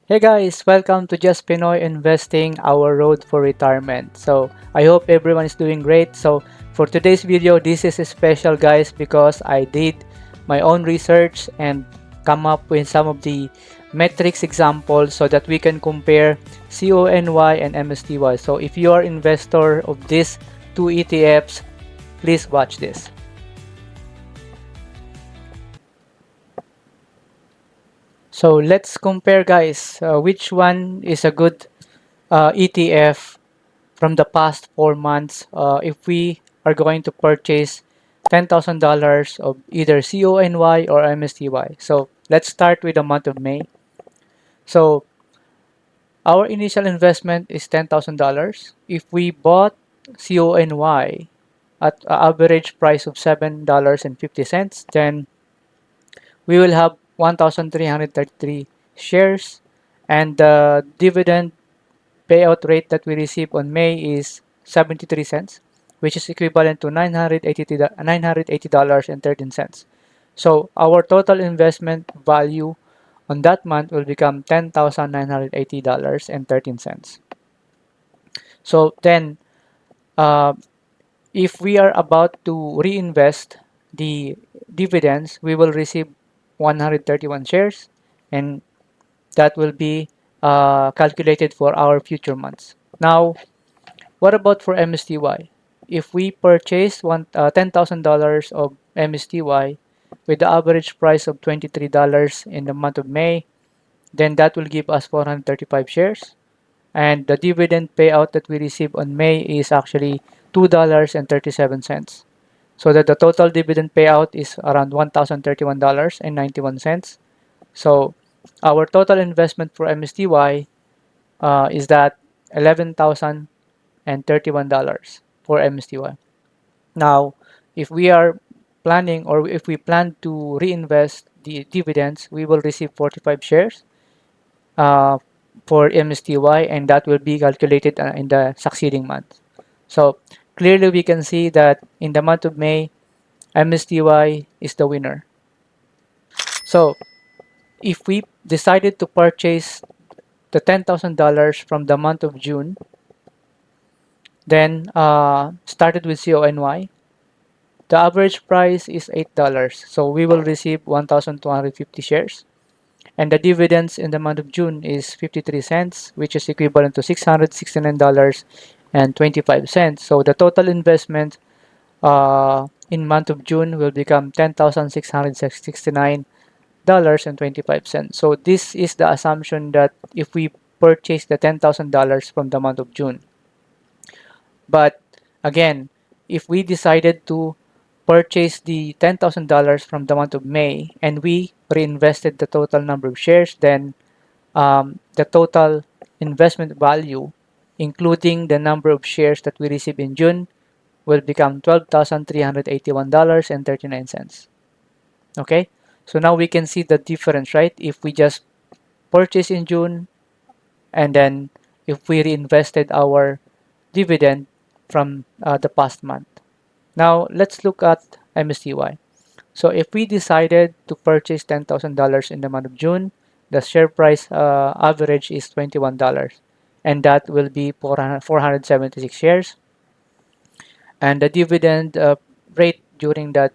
Hey guys, welcome to Just Pinoy Investing, our road for retirement. So I hope everyone is doing great. So for today's video, this is special guys because I did my own research and come up with some of the metrics examples so that we can compare CONY and MSTY. So if you are investor of these two ETFs, please watch this. So let's compare guys, which one is a good ETF from the past 4 months if we are going to purchase $10,000 of either CONY or MSTY. So let's start with the month of May. So our initial investment is $10,000. If we bought CONY at an average price of $7.50, then we will have 1,333 shares, and the dividend payout rate that we receive on May is 73 cents, which is equivalent to $980.13. So our total investment value on that month will become $10,980.13. So then, uh, if we are about to reinvest the dividends, we will receive 131 shares, and that will be calculated for our future months. Now, what about for MSTY? If we purchase $10,000 of MSTY with the average price of $23 in the month of May, then that will give us 435 shares. And the dividend payout that we receive on May is actually $2.37. So that the total dividend payout is around $1,031.91. So our total investment for MSTY is that $11,031 for MSTY. Now, if we are planning or if we plan to reinvest the dividends, we will receive 45 shares uh, for MSTY, and that will be calculated in the succeeding month. So clearly we can see that in the month of May, MSTY is the winner. So if we decided to purchase the $10,000 from the month of June, then started with CONY, the average price is $8. So we will receive 1,250 shares. And the dividends in the month of June is 53 cents, which is equivalent to $669.25. So the total investment in month of June will become $10,669.25. So this is the assumption that if we purchase the $10,000 from the month of June. But again, if we decided to purchase the $10,000 from the month of May and we reinvested the total number of shares, then the total investment value, including the number of shares that we receive in June, will become $12,381.39. Okay, so now we can see the difference, right? If we just purchase in June and then if we reinvested our dividend from the past month. Now let's look at MSTY. So if we decided to purchase $10,000 in the month of June, the share price average is $21, and that will be 476 shares. And the dividend rate during that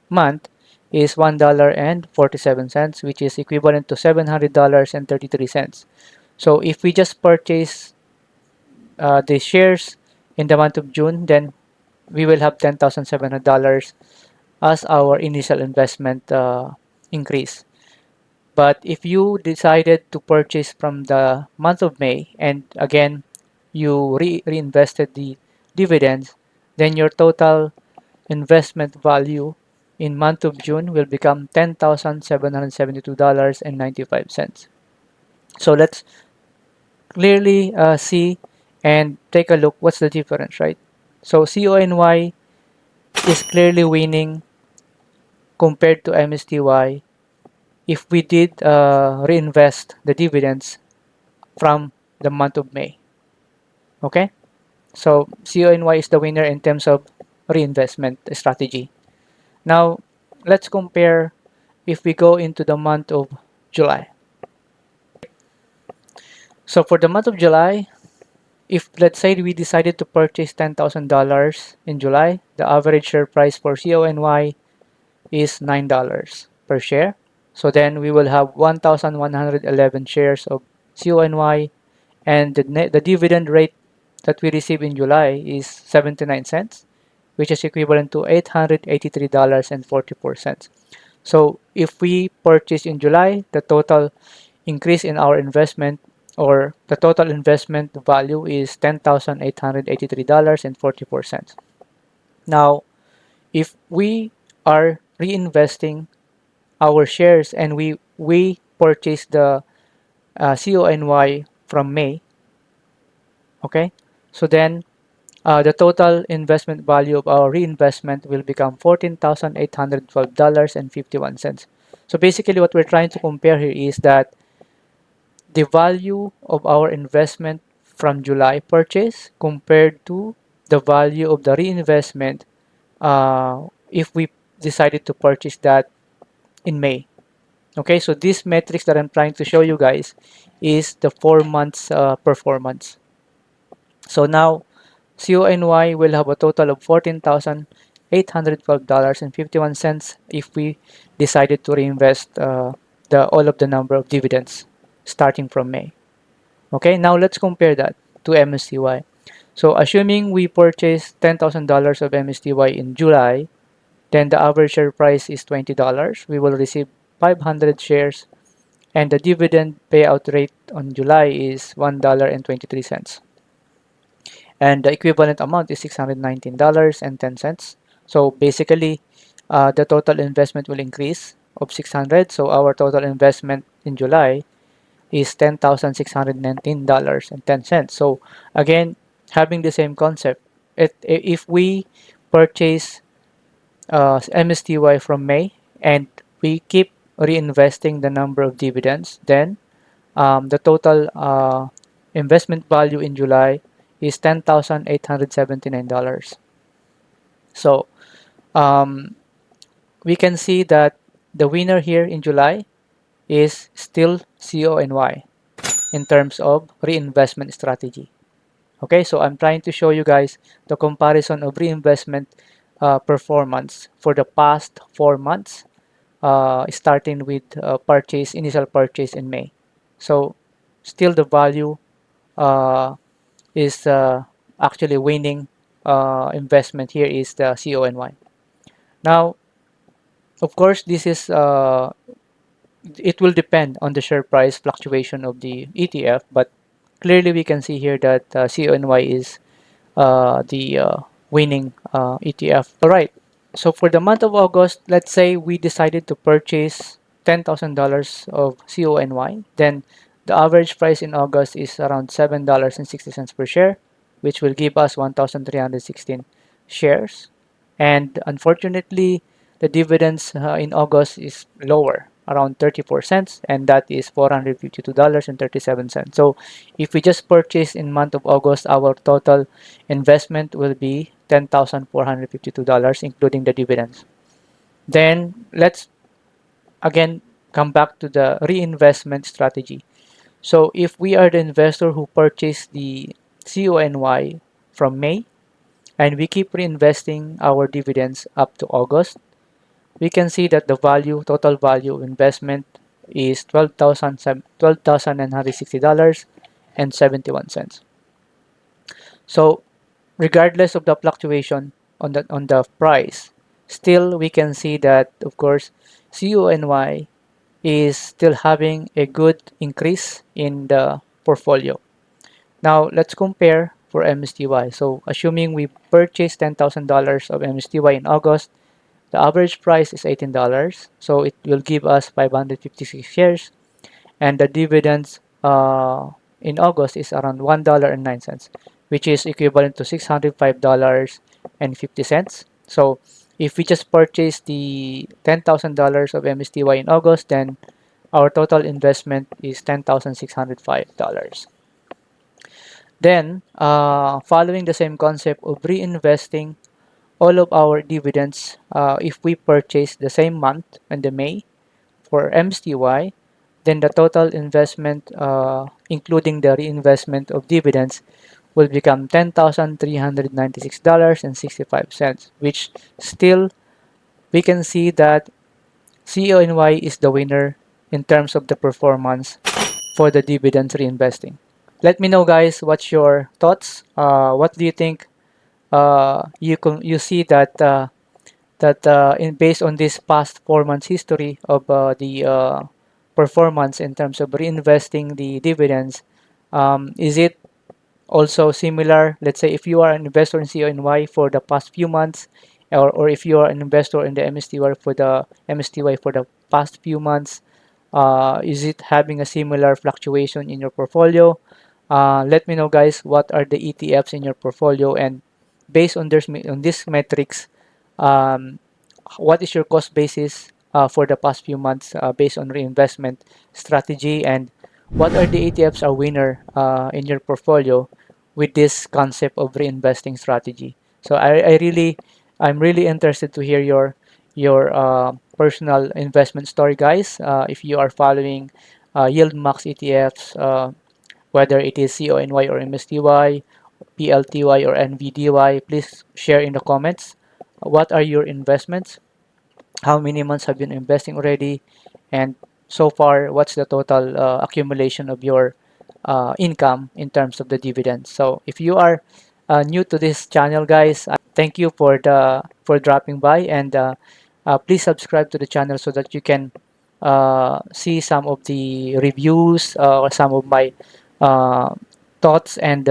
month is $1.47, which is equivalent to $700.33. So if we just purchase the shares in the month of June, then we will have $10,700 as our initial investment increase. But if you decided to purchase from the month of May and again you reinvested the dividends, then your total investment value in month of June will become $10,772.95. So let's clearly see and take a look what's the difference, right? So CONY is clearly winning compared to MSTY if we did reinvest the dividends from the month of May. Okay, so CONY is the winner in terms of reinvestment strategy. Now let's compare if we go into the month of July. So for the month of July, if let's say we decided to purchase $10,000 in July, the average share price for CONY is $9 per share. So then we will have 1,111 shares of CONY, and the dividend rate that we receive in July is 79 cents, which is equivalent to $883.44. So if we purchase in July, the total increase in our investment, or the total investment value, is $10,883.44. Now, if we are reinvesting our shares and we purchase the CONY from May, okay, so then the total investment value of our reinvestment will become $14,812.51. So basically what we're trying to compare here is that the value of our investment from July purchase compared to the value of the reinvestment if we decided to purchase that in May. Okay, so this metrics that I'm trying to show you guys is the 4 months performance. So now CONY will have a total of $14,812.51 if we decided to reinvest the all of the number of dividends starting from May. Okay, now let's compare that to MSTY. So assuming we purchased $10,000 of MSTY in July, then the average share price is $20. We will receive 500 shares, and the dividend payout rate on July is $1.23. And the equivalent amount is $619.10. So basically, the total investment will increase of 600. So our total investment in July is $10,619.10. So again, having the same concept, if we purchase MSTY from May and we keep reinvesting the number of dividends, then the total investment value in July is $10,879. So um, we can see that the winner here in July is still CONY in terms of reinvestment strategy. Okay, so I'm trying to show you guys the comparison of reinvestment performance for the past 4 months, starting with initial purchase in May. So still the value uh, is actually winning investment here is the CONY. Now, of course, this is it will depend on the share price fluctuation of the ETF, but clearly we can see here that CONY is the winning ETF. All right. So for the month of August, let's say we decided to purchase $10,000 of CONY, then the average price in August is around $7.60 per share, which will give us 1,316 shares. And unfortunately, the dividends in August is lower, around 34 cents, and that is $452.37. So if we just purchase in month of August, our total investment will be $10,452, including the dividends. Then let's again come back to the reinvestment strategy. So if we are the investor who purchased the CONY from May and we keep reinvesting our dividends up to August, we can see that the total value of investment is $12,960.71. So regardless of the fluctuation on the price, still we can see that of course CONY is still having a good increase in the portfolio. Now let's compare for MSTY. So assuming we purchased $10,000 of MSTY in August, the average price is $18. So it will give us 556 shares, and the dividends in August is around $1.09, which is equivalent to $605.50. So if we just purchase the $10,000 of MSTY in August, then our total investment is $10,605. Then, following the same concept of reinvesting all of our dividends, if we purchase the same month in the May for MSTY, then the total investment, including the reinvestment of dividends, will become $10,396.65, which still we can see that CONY is the winner in terms of the performance for the dividends reinvesting. Let me know, guys, what's your thoughts? What do you think? You see that in based on this past 4 months history of the performance in terms of reinvesting the dividends, is it also similar? Let's say if you are an investor in CONY for the past few months, or if you are an investor in the MSTY for the past few months, is it having a similar fluctuation in your portfolio? Let me know, guys, what are the ETFs in your portfolio, and based on this metrics, um, what is your cost basis for the past few months based on reinvestment strategy, and what are the ETFs are winner in your portfolio with this concept of reinvesting strategy. So I'm really interested to hear your personal investment story, guys. If you are following Yieldmax ETFs, whether it is CONY or MSTY, PLTY or NVDY, please share in the comments. What are your investments? How many months have you been investing already? And so far, what's the total accumulation of your income in terms of the dividends? So if you are new to this channel, guys, thank you for dropping by, and please subscribe to the channel so that you can see some of the reviews or some of my uh, thoughts and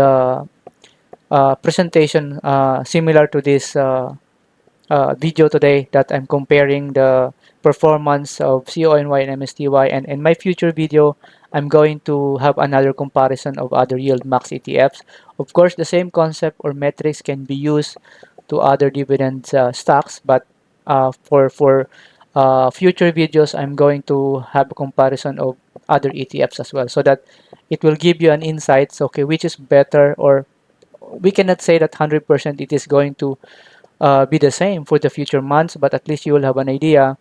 presentation similar to this video today, that I'm comparing the performance of CONY and MSTY, and in my future video I'm going to have another comparison of other yield max ETFs. Of course, the same concept or metrics can be used to other dividend stocks, but for future videos I'm going to have a comparison of other ETFs as well, so that it will give you an insight, okay, which is better, or we cannot say that 100% it is going to be the same for the future months, but at least you will have an idea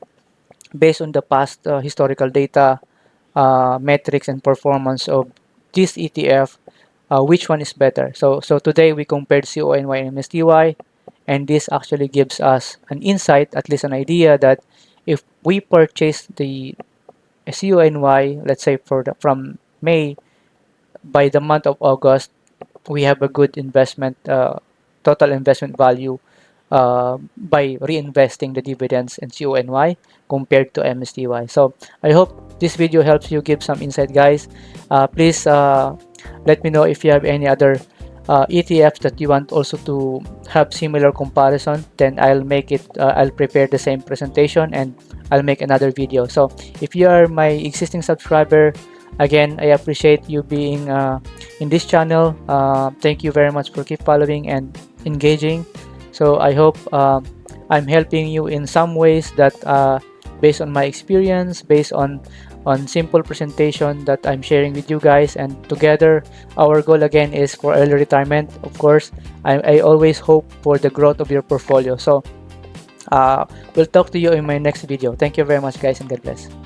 based on the past historical data, metrics, and performance of this ETF, which one is better. So today we compared CONY and MSTY, and this actually gives us an insight, at least an idea, that if we purchase the CONY, let's say from May, by the month of August, we have a good investment, total investment value by reinvesting the dividends in CONY compared to MSTY. So I hope this video helps you give some insight, guys. Please let me know if you have any other ETFs that you want also to have similar comparison. Then I'll make it. I'll prepare the same presentation and I'll make another video. So if you are my existing subscriber, again, I appreciate you being in this channel. Thank you very much for keep following and engaging. So I hope I'm helping you in some ways that based on my experience, based on simple presentation that I'm sharing with you guys, and together our goal again is for early retirement. Of course, I always hope for the growth of your portfolio. So we'll talk to you in my next video. Thank you very much, guys, and God bless.